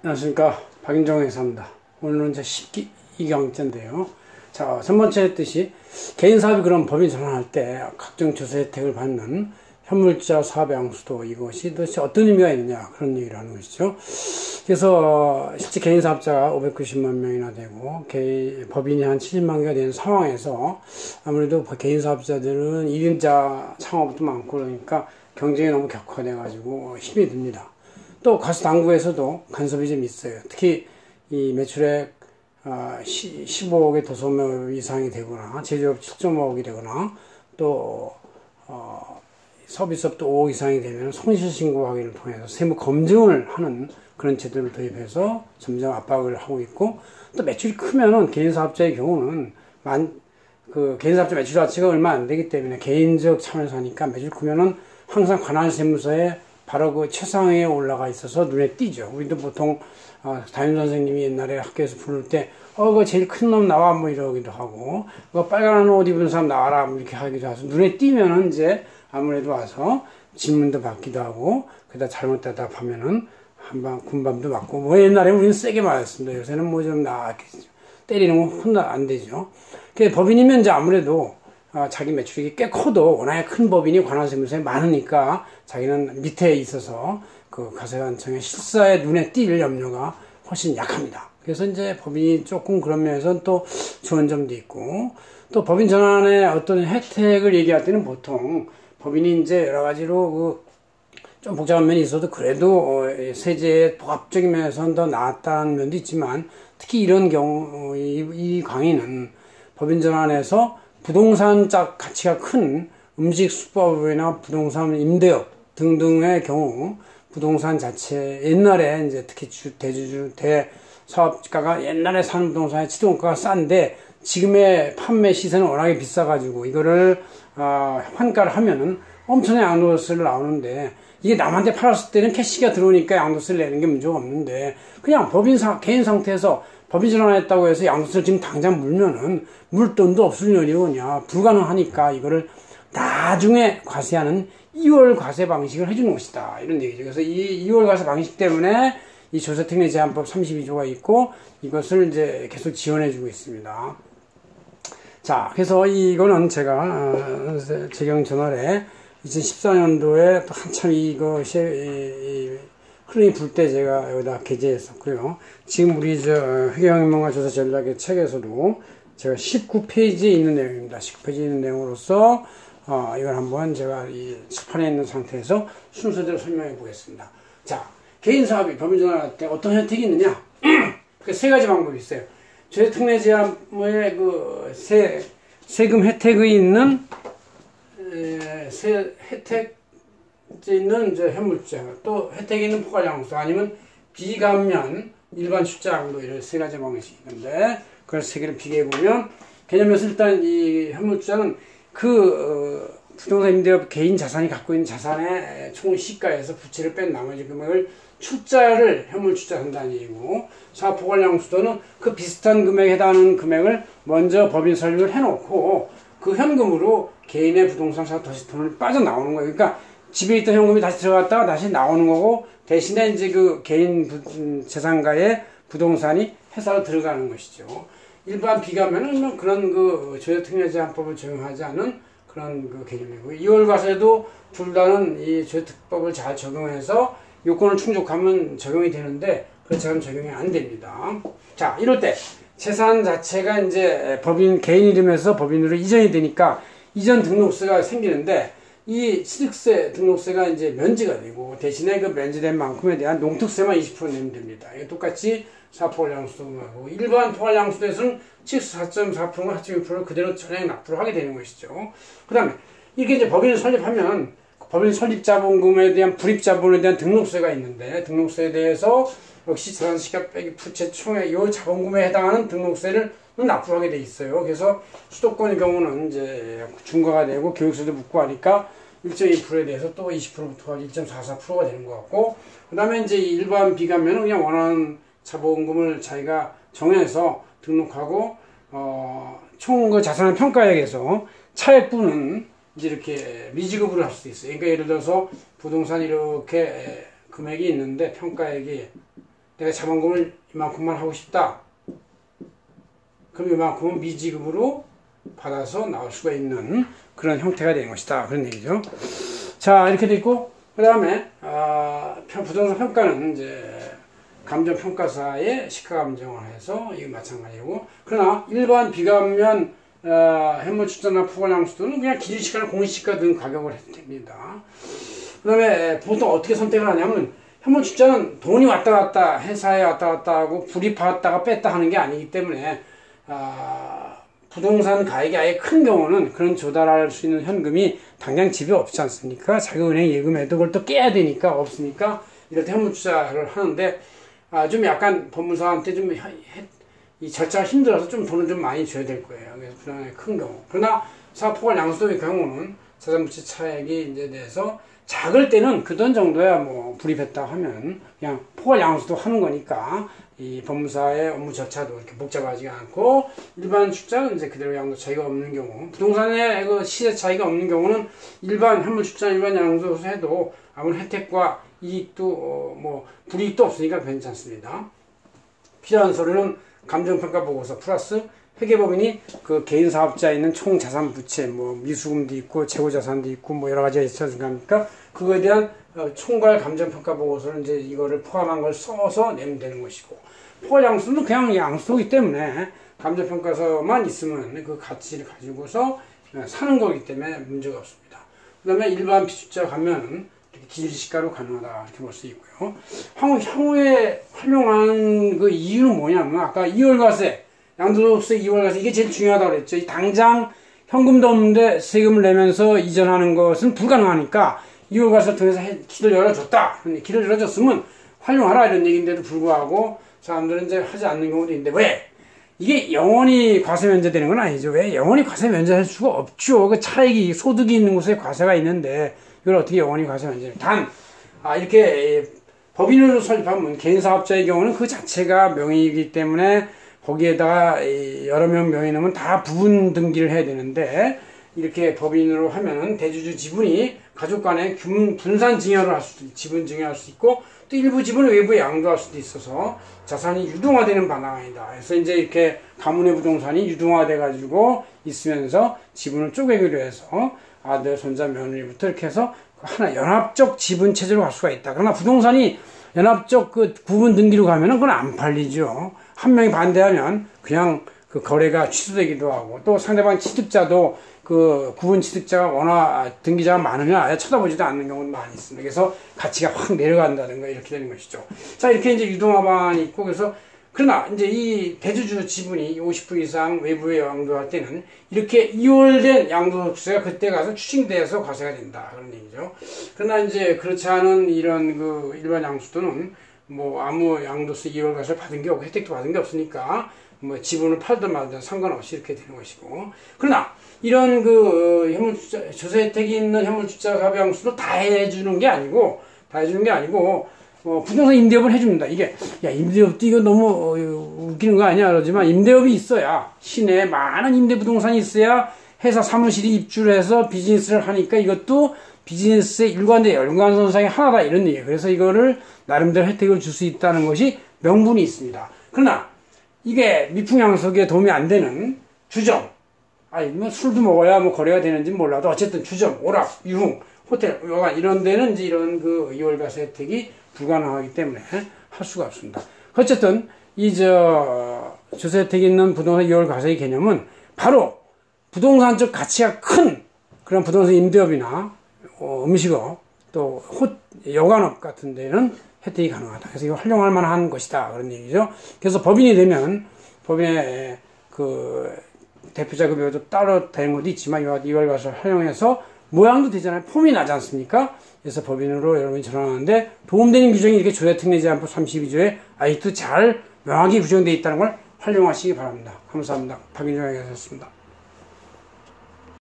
안녕하십니까. 박인정 회사입니다. 오늘은 이제 12강째인데요. 자, 첫 번째 했듯이 개인사업이 그런 법인 전환할 때 각종 조세 혜택을 받는 현물자 사업의 양수도 이것이 도대체 어떤 의미가 있느냐 그런 얘기를 하는 것이죠. 그래서 실제 개인사업자가 590만 명이나 되고 법인이 한 70만 개가 되는 상황에서 아무래도 개인사업자들은 1인자 창업도 많고 그러니까 경쟁이 너무 격화돼 가지고 힘이 듭니다. 또 가수당구에서도 간섭이 좀 있어요. 특히 이 매출액 15억의 도소매 이상이 되거나 제조업 7.5억이 되거나 또 서비스업도 5억 이상이 되면 손실신고 확인을 통해서 세무 검증을 하는 그런 제도를 도입해서 점점 압박을 하고 있고, 또 매출이 크면은 개인사업자의 경우는 개인사업자 매출 자체가 얼마 안 되기 때문에 개인적 차원에서 하니까 매출 크면은 항상 관할세무서에 바로 그 최상위에 올라가 있어서 눈에 띄죠. 우리도 보통 담임선생님이 옛날에 학교에서 부를 때 그거 제일 큰 놈 나와 뭐 이러기도 하고, 그거 빨간 옷 입은 사람 나와라 뭐 이렇게 하기도 해서 눈에 띄면은 이제 아무래도 와서 질문도 받기도 하고, 그러다 잘못되다 하면은 한방 군밤도 맞고, 뭐 옛날에 우리는 세게 맞았습니다. 요새는 뭐 좀 때리는 건 혼나 안 되죠. 법인이면 이제 아무래도 자기 매출이 꽤 커도 워낙에 큰 법인이 관할세무서에 많으니까 자기는 밑에 있어서 그 가세관청의 실사에 눈에 띌 염려가 훨씬 약합니다. 그래서 이제 법인이 조금 그런 면에서는 또 좋은 점도 있고, 또 법인 전환의 어떤 혜택을 얘기할 때는 보통 법인이 이제 여러 가지로 좀 복잡한 면이 있어도 그래도 세제의 복합적인 면에서는 더 나았다는 면도 있지만, 특히 이런 경우 이 강의는 법인 전환에서 부동산적 가치가 큰 음식 수법이나 부동산 임대업 등등의 경우 부동산 자체 옛날에 이제 특히 대사업가가 옛날에 사는 부동산의 취득원가가 싼데 지금의 판매 시세는 워낙에 비싸가지고 이거를 환가를 하면은 엄청난 양도세를 나오는데, 이게 남한테 팔았을 때는 캐시가 들어오니까 양도세를 내는 게 문제가 없는데, 그냥 개인 상태에서 법인 전환했다고 해서 양도세를 지금 당장 물면은 물 돈도 없을 일이오냐, 불가능하니까 이거를 나중에 과세하는 2월 과세 방식을 해주는 것이다, 이런 얘기죠. 그래서 이 2월 과세 방식 때문에 이 조세특례 제한법 32조가 있고 이것을 이제 계속 지원해주고 있습니다. 자, 그래서 이거는 제가 재경저널에 2014년도에 또 한참 이것이 흐름이 불 때 제가 여기다 게재했었고요. 지금 우리 회계영역망과 조사 전략의 책에서도 제가 19페이지에 있는 내용입니다. 19페이지에 있는 내용으로서 이걸 한번 제가 이 칠판에 있는 상태에서 순서대로 설명해 보겠습니다. 자, 개인사업이 법인 전환할 때 어떤 혜택이 있느냐? 그 세 가지 방법이 있어요. 조세특례 제한의 세금 혜택이 있는 혜택 있는 현물자, 또 혜택이 있는 포괄양도, 아니면 비감면 일반 출자양도, 이런 세 가지 방식이 있는데 그걸 세 개를 비교해 보면, 개념에서 일단 이 현물자는 부동산 임대업 개인 자산이 갖고 있는 자산의 총 시가에서 부채를 뺀 나머지 금액을 출자를 현물 출자한다는 얘기고, 사업포괄양수도는 그 비슷한 금액에 해당하는 금액을 먼저 법인 설립을 해놓고 그 현금으로 개인의 부동산 사업 다시 돈을 빠져나오는 거예요. 그러니까 집에 있던 현금이 다시 들어갔다가 다시 나오는 거고, 대신에 이제 그 개인 재산가의 부동산이 회사로 들어가는 것이죠. 일반 비감면은 그런 조세특례 제한법을 적용하지 않은 그런 개념이고, 2월 과세도 둘 다는 이 조세특법을 잘 적용해서 요건을 충족하면 적용이 되는데, 그렇지 않으면 적용이 안 됩니다. 자, 이럴 때 재산 자체가 이제 개인 이름에서 법인으로 이전이 되니까 이전 등록세가 생기는데, 이 취득세 등록세가 이제 면제가 되고, 대신에 그 면제된 만큼에 대한 농특세만 20% 내면 됩니다. 이게 똑같이 사포괄양수도하고, 일반 포괄양수도에서는 취득세 4.4%가 4.2%를 그대로 전액 납부를 하게 되는 것이죠. 그 다음에 이렇게 이제 법인을 설립하면 법인 설립 자본금에 대한 불입 자본에 대한 등록세가 있는데, 등록세에 대해서 역시 재산시가 빼기 부채 총액 이 자본금에 해당하는 등록세를 납부하게 돼 있어요. 그래서 수도권의 경우는 이제 중과가 되고 교육세도 묻고 하니까 1.2%에 대해서 또 20%부터 1.44%가 되는 것 같고, 그 다음에 이제 일반 비감면은 그냥 원하는 자본금을 자기가 정해서 등록하고 총 그 자산의 평가액에서 차액분은 이제 이렇게 미지급으로 할 수도 있어요. 그러니까 예를 들어서 부동산 이렇게 금액이 있는데 평가액이 내가 자본금을 이만큼만 하고 싶다. 그럼 이만큼은 미지급으로 받아서 나올 수가 있는 그런 형태가 되는 것이다. 그런 얘기죠. 자, 이렇게 돼 있고, 그 다음에, 부동산 평가는 이제, 감정평가사의 시가감정을 해서, 이거 마찬가지고, 그러나 일반 비감면, 현물출자나 포괄양수도는 그냥 기준시가나 공시시가 등 가격을 해도 됩니다. 그 다음에 보통 어떻게 선택을 하냐면, 현물출자는 돈이 왔다 갔다, 회사에 왔다 갔다 하고, 불입했다가 뺐다 하는 게 아니기 때문에, 부동산 가액이 아예 큰 경우는 그런 조달할 수 있는 현금이 당장 집에 없지 않습니까? 자기은행 예금에도 그걸 또 깨야 되니까 없으니까 이럴 때 현물 투자를 하는데 좀 약간 법무사한테 좀 이 절차가 힘들어서 좀 돈을 좀 많이 줘야 될 거예요. 그래서 부동산의 큰 경우. 그러나 사포괄 양수도의 경우는 자산부채 차액이 이제 돼서 작을 때는 그 돈 정도야 뭐 불입했다 하면 그냥 포괄 양수도 하는 거니까 이 법무사의 업무 절차도 이렇게 복잡하지 않고 일반 출자는 이제 그대로 양도 차이가 없는 경우 부동산의 그 시세 차이가 없는 경우는 일반 현물 출자 일반 양도소 해도 아무런 혜택과 이익도 뭐 불이익도 없으니까 괜찮습니다. 필요한 서류는 감정평가 보고서 플러스 회계법인이 그 개인 사업자에 있는 총 자산 부채, 뭐 미수금도 있고 재고 자산도 있고 뭐 여러 가지가 있지 않습니까? 그거에 대한 총괄 감정평가 보고서는 이제 이거를 포함한 걸 써서 내면 되는 것이고 포괄 양수는 그냥 양수이기 때문에 감정평가서만 있으면 그 가치를 가지고서 사는 거기 때문에 문제가 없습니다. 그 다음에 일반 비출자 가면은 기준시가로 가능하다 이렇게 볼 수 있고요. 향후에 활용하는 그 이유는 뭐냐면 아까 2월과세 양도소득세 2월과세 이게 제일 중요하다고 그랬죠. 당장 현금도 없는데 세금을 내면서 이전하는 것은 불가능하니까 2월과세를 통해서 길을 열어줬다. 근데 길을 열어줬으면 활용하라 이런 얘기인데도 불구하고 사람들은 이제 하지 않는 경우도 있는데 왜? 이게 영원히 과세 면제되는 건 아니죠. 왜? 영원히 과세 면제할 수가 없죠. 그 차익이 소득이 있는 곳에 과세가 있는데 이걸 어떻게 영원히 과세 면제를? 이렇게 법인으로 설립하면 개인 사업자의 경우는 그 자체가 명의이기 때문에 거기에다가 여러 명 명의 넣으면 다 부분 등기를 해야 되는데 이렇게 법인으로 하면은 대주주 지분이 가족 간에 분산 증여를 할 수도 있고 지분 증여할 수 있고 또 일부 지분을 외부에 양도할 수도 있어서 자산이 유동화되는 방향이다. 그래서 이제 이렇게 가문의 부동산이 유동화돼 가지고 있으면서 지분을 쪼개기로 해서 아들, 손자, 며느리부터 이렇게 해서 하나 연합적 지분 체제로 갈 수가 있다. 그러나 부동산이 연합적 그 구분 등기로 가면은 그건 안 팔리죠. 한 명이 반대하면 그냥 그 거래가 취소되기도 하고 또 상대방 취득자도 그 구분 취득자가 워낙 등기자가 많으면 아예 쳐다보지도 않는 경우도 많이 있습니다. 그래서 가치가 확 내려간다든가 이렇게 되는 것이죠. 자, 이렇게 이제 유동화반이 있고 그래서 그러나 이제 이 대주주 지분이 50% 이상 외부에 양도할 때는 이렇게 이월된 양도소득세가 그때 가서 추징돼서 과세가 된다. 그런 얘기죠. 그러나 이제 그렇지 않은 이런 그 일반 양수도는 뭐 아무 양도세 이월 과세를 받은 게 없고 혜택도 받은 게 없으니까 뭐 지분을 팔든 말든 상관없이 이렇게 되는 것이고 그러나 이런 그 현물주자 조세 혜택이 있는 현물주자 가부양수도 다 해주는 게 아니고 부동산 임대업을 해줍니다. 이게 야 임대업도 이거 너무 웃기는 거 아니야 그러지만 임대업이 있어야 시내에 많은 임대 부동산이 있어야 회사 사무실이 입주를 해서 비즈니스를 하니까 이것도 비즈니스의 일관된 연관선상의 하나다 이런 얘기예요. 그래서 이거를 나름대로 혜택을 줄 수 있다는 것이 명분이 있습니다. 그러나 이게 미풍양속에 도움이 안 되는 주점, 뭐 술도 먹어야 뭐 거래가 되는지 몰라도 어쨌든 주점, 오락, 유흥, 호텔, 여관 이런 데는 이제 이런 그 2월과세 혜택이 불가능하기 때문에 할 수가 없습니다. 어쨌든 조세 혜택이 있는 부동산 2월과세의 개념은 바로 부동산적 가치가 큰 그런 부동산 임대업이나 음식업 또 여관업 같은 데는 혜택이 가능하다. 그래서 이거 활용할 만한 것이다. 그런 얘기죠. 그래서 법인이 되면 법인의 그 대표자 급여도 따로 되는 것도 있지만 이월과세를 활용해서 모양도 되잖아요. 폼이 나지 않습니까? 그래서 법인으로 여러분이 전환하는데 도움되는 규정이 이렇게 조세특례제한법 32조에 아직도 잘 명확히 규정되어 있다는 걸 활용하시기 바랍니다. 감사합니다. 박윤정에게 하셨습니다.